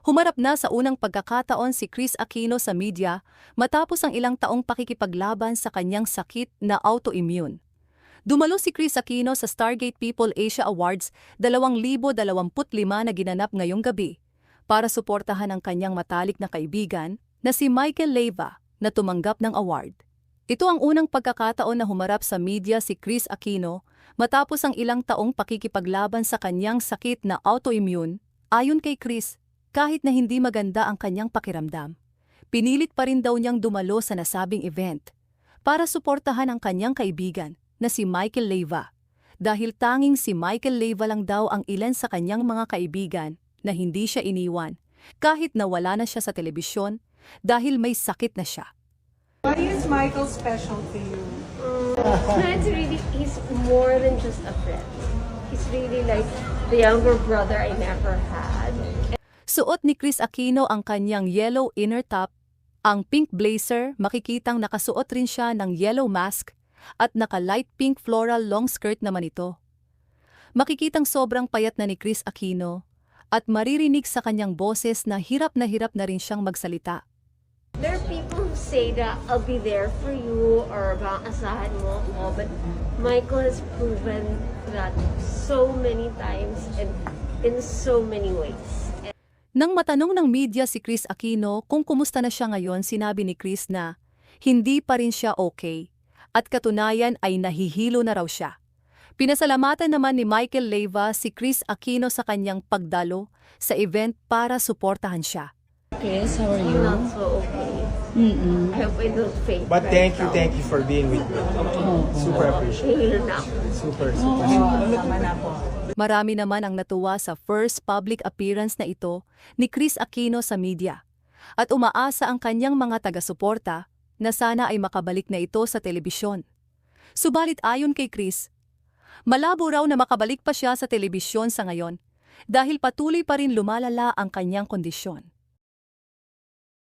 Humarap na sa unang pagkakataon si Kris Aquino sa media matapos ang ilang taong pakikipaglaban sa kanyang sakit na autoimmune. Dumalo si Kris Aquino sa Stargate People Asia Awards 2025 na ginanap ngayong gabi para suportahan ang kanyang matalik na kaibigan na si Michael Leyva na tumanggap ng award. Ito ang unang pagkakataon na humarap sa media si Kris Aquino matapos ang ilang taong pakikipaglaban sa kanyang sakit na autoimmune. Ayon kay Kris, kahit na hindi maganda ang kanyang pakiramdam, pinilit pa rin daw niyang dumalo sa nasabing event para suportahan ang kanyang kaibigan na si Michael Leyva dahil tanging si Michael Leyva lang daw ang ilan sa kanyang mga kaibigan na hindi siya iniwan kahit nawala na siya sa telebisyon dahil may sakit na siya. Why is Michael special to you? He's more than just a friend. He's really like the younger brother I never had. Suot ni Kris Aquino ang kanyang yellow inner top, ang pink blazer, makikitang nakasuot rin siya ng yellow mask, at naka-light pink floral long skirt naman ito. Makikitang sobrang payat na ni Kris Aquino, at maririnig sa kanyang boses na hirap na rin siyang magsalita. There are people who say that I'll be there for you or bang asahan mo ako, but Michael has proven that so many times and in so many ways. Nang matanong ng media si Kris Aquino kung kumusta na siya ngayon, sinabi ni Kris na hindi pa rin siya okay at katunayan ay nahihilo na raw siya. Pinasalamatan naman ni Michael Leyva si Kris Aquino sa kanyang pagdalo sa event para suportahan siya. Chris, how are I'm you? not so okay. I hope I don't faint. But right thank you for being with me. Super appreciate. Hihilo na ako. Super. Tama na po. Marami naman ang natuwa sa first public appearance na ito ni Kris Aquino sa media at umaasa ang kanyang mga taga-suporta na sana ay makabalik na ito sa telebisyon. Subalit ayon kay Kris, malabo raw na makabalik pa siya sa telebisyon sa ngayon dahil patuloy pa rin lumalala ang kanyang kondisyon.